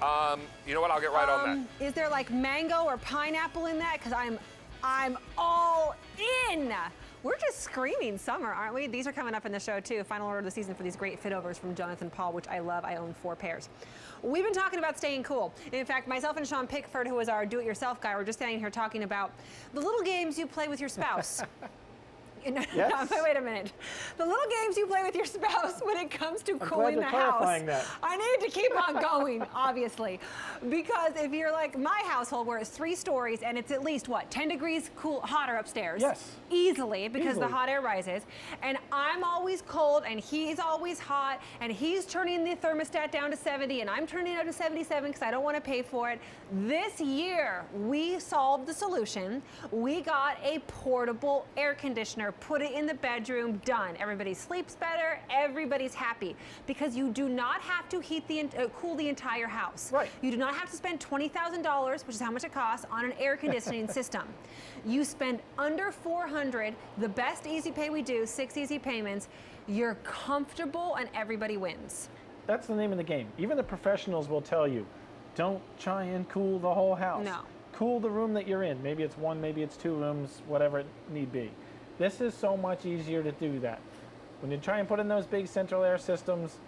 You know what? I'll get right on that. Is there like mango or pineapple in that? Because I'm all in. We're just screaming summer, aren't we? These are coming up in the show too. Final order of the season for these great fit overs from Jonathan Paul, which I love. I own 4 pairs. We've been talking about staying cool. In fact, myself and Sean Pickford, who is our do-it-yourself guy, were just standing here talking about the little games you play with your spouse. Yes. Wait a minute. The little games you play with your spouse when it comes to cooling the house. That. I need to keep on going, obviously. Because if you're like my household where it's 3 stories and it's at least, what, 10 degrees hotter upstairs? Yes. Easily, because the hot air rises. And I'm always cold and he's always hot and he's turning the thermostat down to 70 and I'm turning it up to 77 because I don't want to pay for it. This year, we solved the solution. We got a portable air conditioner, put it in the bedroom, done. Everybody sleeps better, everybody's happy. Because you do not have to cool the entire house. Right. You do not have to spend $20,000, which is how much it costs, on an air conditioning system. You spend under $400, the best easy pay we do, 6 easy payments, you're comfortable and everybody wins. That's the name of the game. Even the professionals will tell you, don't try and cool the whole house. No. Cool the room that you're in. Maybe it's 1, maybe it's 2 rooms, whatever it need be. This is so much easier to do that. When you try and put in those big central air systems,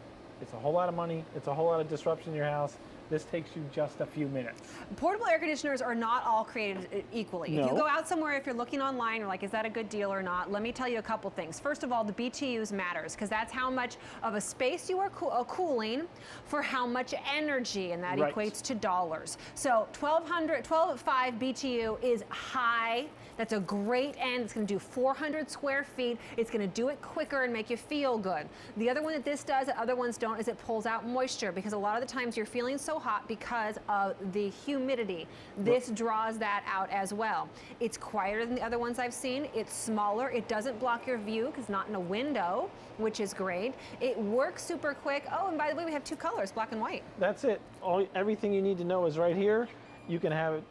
it's a whole lot of money, it's a whole lot of disruption in your house. This takes you just a few minutes. Portable air conditioners are not all created equally. No. If you go out somewhere, if you're looking online, you're like, is that a good deal or not? Let me tell you a couple things. First of all, the BTUs matters because that's how much of a space you are cooling for how much energy, and that Right. equates to dollars. So 12.5 BTU is high. That's a great end. It's going to do 400 square feet. It's going to do it quicker and make you feel good. The other one that this does that other ones don't is it pulls out moisture because a lot of the times you're feeling so hot because of the humidity. This draws that out as well. It's quieter than the other ones I've seen. It's smaller. It doesn't block your view because it's not in a window, which is great. It works super quick. Oh, and by the way, we have 2 colors, black and white. That's it. Everything you need to know is right here. You can have it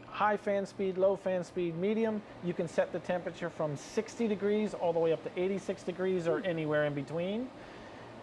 high fan speed, low fan speed, medium. You can set the temperature from 60 degrees all the way up to 86 degrees or anywhere in between.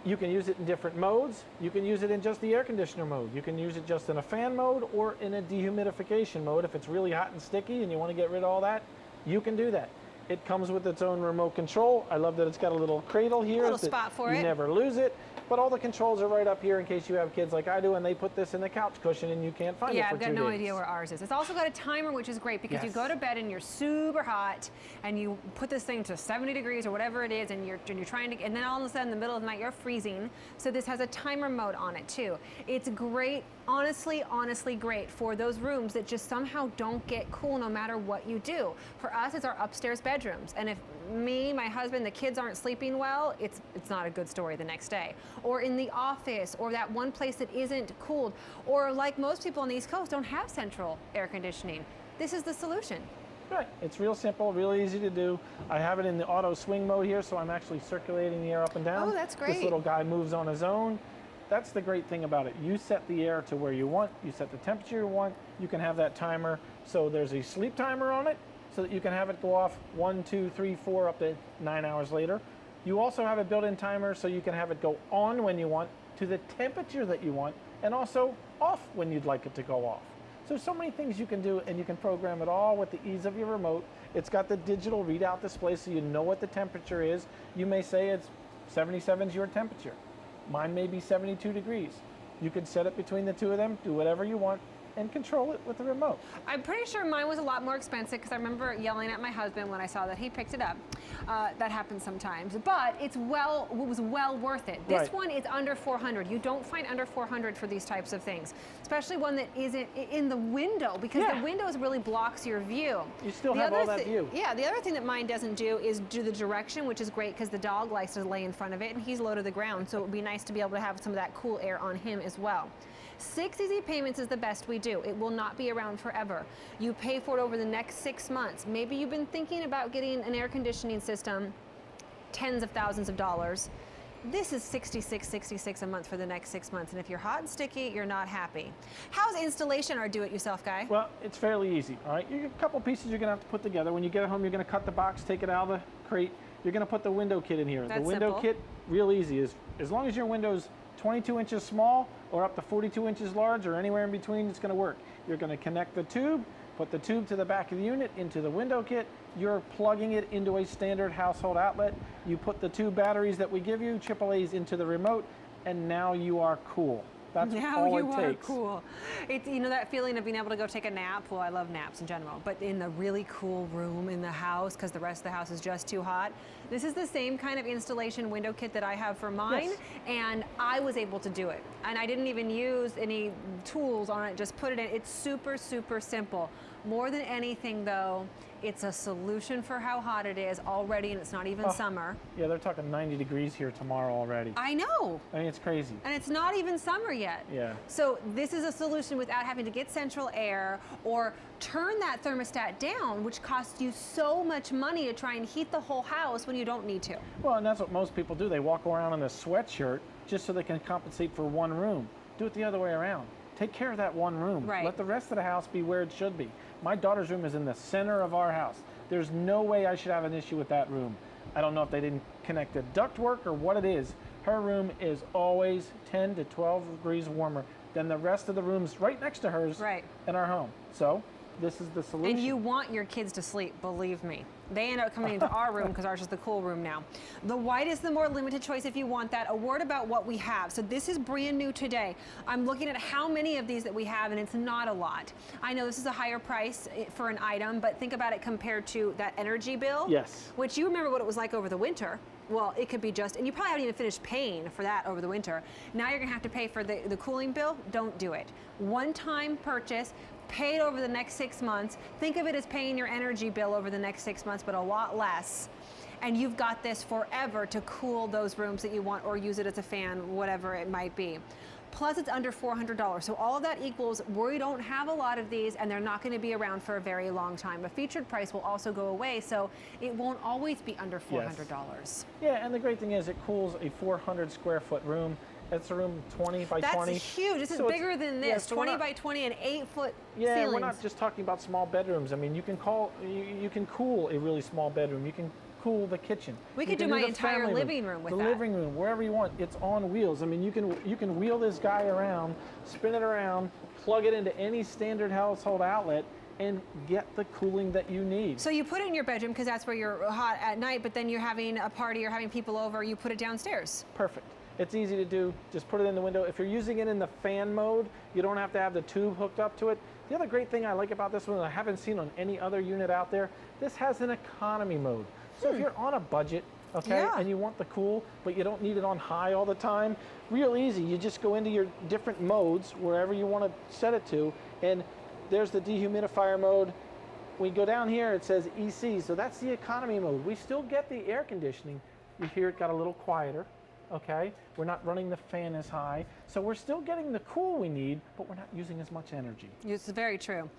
You can use it in different modes. You can use it in just the air conditioner mode. You can use it just in a fan mode or in a dehumidification mode. If it's really hot and sticky and you want to get rid of all that, you can do that. It comes with its own remote control. I love that it's got a little cradle here. A little spot for it. You never lose it. But all the controls are right up here in case you have kids like I do and they put this in the couch cushion and you can't find it for 2 days. Yeah, I've got no idea where ours is. It's also got a timer, which is great because you go to bed and you're super hot and you put this thing to 70 degrees or whatever it is and you're trying to, and then all of a sudden in the middle of the night you're freezing. So this has a timer mode on it too. It's great, honestly great for those rooms that just somehow don't get cool no matter what you do. For us, it's our upstairs bedrooms. And if me, my husband, the kids aren't sleeping well, it's not a good story the next day. Or in the office, or that one place that isn't cooled, or like most people on the East Coast don't have central air conditioning. This is the solution. Right, it's real simple, real easy to do. I have it in the auto swing mode here, so I'm actually circulating the air up and down. Oh, that's great. This little guy moves on his own. That's the great thing about it. You set the air to where you want, you set the temperature you want, you can have that timer. So there's a sleep timer on it, so that you can have it go off 1, 2, 3, 4, up to 9 hours later. You also have a built-in timer so you can have it go on when you want, to the temperature that you want, and also off when you'd like it to go off. So many things you can do, and you can program it all with the ease of your remote. It's got the digital readout display so you know what the temperature is. You may say it's 77 is your temperature. Mine may be 72 degrees. You can set it between the 2 of them, do whatever you want, and control it with the remote. I'm pretty sure mine was a lot more expensive because I remember yelling at my husband when I saw that he picked it up. That happens sometimes, but it was well worth it. This one is under 400. You don't find under 400 for these types of things, especially one that isn't in the window because the windows really blocks your view. You still have all that view. Yeah, the other thing that mine doesn't do is do the direction, which is great because the dog likes to lay in front of it and he's low to the ground, so it would be nice to be able to have some of that cool air on him as well. 6 easy payments is the best we do. It will not be around forever. You pay for it over the next 6 months. Maybe you've been thinking about getting an air conditioning system, tens of thousands of dollars. This is $66 a month for the next 6 months. And if you're hot and sticky, you're not happy. How's installation, our do-it-yourself guy? Well, it's fairly easy, all right? You got a couple pieces you're gonna have to put together. When you get it home, you're gonna cut the box, take it out of the crate. You're gonna put the window kit in here. That's the window simple. kit, real easy. As long as your windows 22 inches small or up to 42 inches large or anywhere in between, it's going to work. You're going to connect the tube, put the tube to the back of the unit into the window kit. You're plugging it into a standard household outlet. You put the 2 batteries that we give you, AAA's, into the remote, and now you are cool. That's now all you it are takes. cool. It's, you know, that feeling of being able to go take a nap. Well, I love naps in general, but in the really cool room in the house because the rest of the house is just too hot. This is the same kind of installation window kit that I have for mine, Yes. and I was able to do it. And I didn't even use any tools on it, just put it in. It's super, super simple. More than anything, though, it's a solution for how hot it is already, and it's not even summer. Yeah, they're talking 90 degrees here tomorrow already. I know. I mean, it's crazy. And it's not even summer yet. Yeah. So this is a solution without having to get central air or turn that thermostat down, which costs you so much money to try and heat the whole house when you don't need to. Well, and that's what most people do. They walk around in a sweatshirt just so they can compensate for one room. Do it the other way around. Take care of that one room. Right. Let the rest of the house be where it should be. My daughter's room is in the center of our house. There's no way I should have an issue with that room. I don't know if they didn't connect the ductwork or what it is. Her room is always 10 to 12 degrees warmer than the rest of the rooms right next to hers in our home. So this is the solution. And you want your kids to sleep, believe me. They end up coming into our room because ours is the cool room now. The white is the more limited choice if you want that. A word about what we have. So this is brand new today. I'm looking at how many of these that we have, and it's not a lot. I know this is a higher price for an item, but think about it compared to that energy bill. Yes. Which you remember what it was like over the winter. Well, it could be just, and you probably haven't even finished paying for that over the winter. Now you're gonna have to pay for the cooling bill. Don't do it. One-time purchase. Pay it over the next 6 months. Think of it as paying your energy bill over the next 6 months, but a lot less. And you've got this forever to cool those rooms that you want or use it as a fan, whatever it might be. Plus, it's under $400. So all of that equals we don't have a lot of these, and they're not going to be around for a very long time. A featured price will also go away, so it won't always be under $400. Yes. Yeah, and the great thing is it cools a 400 square foot room. It's a room 20 by 20. That's huge. This is bigger than this. Yeah, so 20 by 20 and 8-foot yeah, ceilings. we're not just talking about small bedrooms. I mean, you can cool a really small bedroom. You can cool the kitchen. We could do my entire living room with that. The living room, wherever you want. It's on wheels. I mean, you can wheel this guy around, spin it around, plug it into any standard household outlet, and get the cooling that you need. So you put it in your bedroom because that's where you're hot at night, but then you're having a party or having people over, you put it downstairs. Perfect. It's easy to do. Just put it in the window. If you're using it in the fan mode, you don't have to have the tube hooked up to it. The other great thing I like about this one that I haven't seen on any other unit out there, this has an economy mode. So if you're on a budget, okay, and you want the cool, but you don't need it on high all the time, real easy. You just go into your different modes, wherever you want to set it to, and there's the dehumidifier mode. We go down here, it says EC, so that's the economy mode. We still get the air conditioning. You hear it got a little quieter. Okay, we're not running the fan as high, so we're still getting the cool we need, but we're not using as much energy. It's very true.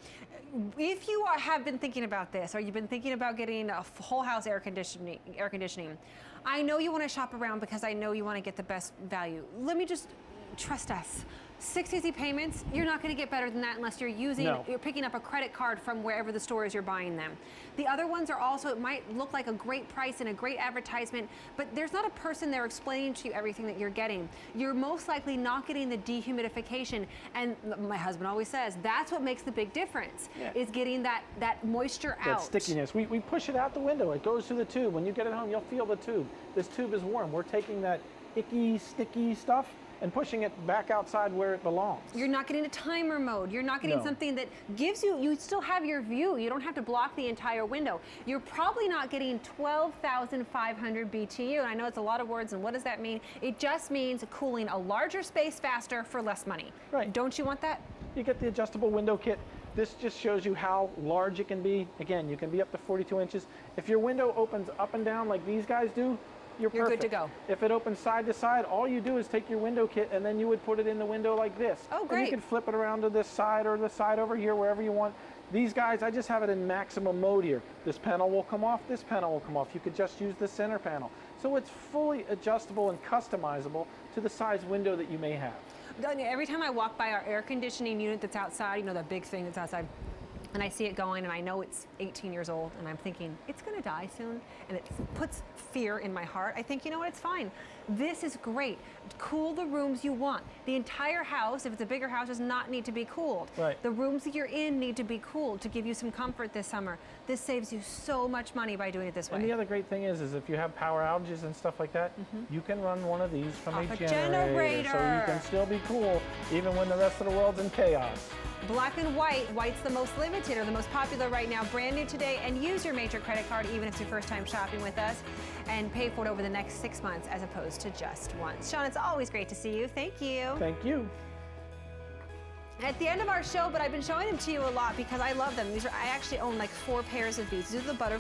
If you have been thinking about this, or you've been thinking about getting a whole house air conditioning, I know you want to shop around because I know you want to get the best value. Let me just trust us. 6 easy payments, you're not going to get better than that unless you're you're picking up a credit card from wherever the store is you're buying them. The other ones are also, it might look like a great price and a great advertisement, but there's not a person there explaining to you everything that you're getting. You're most likely not getting the dehumidification, and my husband always says, that's what makes the big difference, is getting that moisture out. That stickiness. We push it out the window. It goes through the tube. When you get it home, you'll feel the tube. This tube is warm. We're taking that icky, sticky stuff and pushing it back outside where it belongs. You're not getting a timer mode. You're not getting something that gives you still have your view. You don't have to block the entire window. You're probably not getting 12,500 BTU. And I know it's a lot of words, and what does that mean? It just means cooling a larger space faster for less money. Right. Don't you want that? You get the adjustable window kit. This just shows you how large it can be. Again, you can be up to 42 inches. If your window opens up and down like these guys do, you're good to go. If it opens side to side, all you do is take your window kit and then you would put it in the window like this. Oh, great. And you can flip it around to this side or the side over here, wherever you want. These guys, I just have it in maximum mode here. This panel will come off, this panel will come off. You could just use the center panel. So it's fully adjustable and customizable to the size window that you may have. Every time I walk by our air conditioning unit that's outside, you know, that big thing that's outside, and I see it going, and I know it's 18 years old, and I'm thinking, it's gonna die soon, and it puts fear in my heart. I think, you know what, it's fine. This is great. Cool the rooms you want. The entire house, if it's a bigger house, does not need to be cooled. Right. The rooms that you're in need to be cooled to give you some comfort this summer. This saves you so much money by doing it this way. And the other great thing is if you have power outages and stuff like that, you can run one of these from Off a a generator, so you can still be cool even when the rest of the world's in chaos. Black and white. White's the most limited or the most popular right now, brand new today, and use your major credit card even if it's your first time shopping with us, and pay for it over the next 6 months as opposed to just once. Sean, it's always great to see you. Thank you. Thank you. At the end of our show, but I've been showing them to you a lot because I love them. I actually own like 4 pairs of these. These are the butter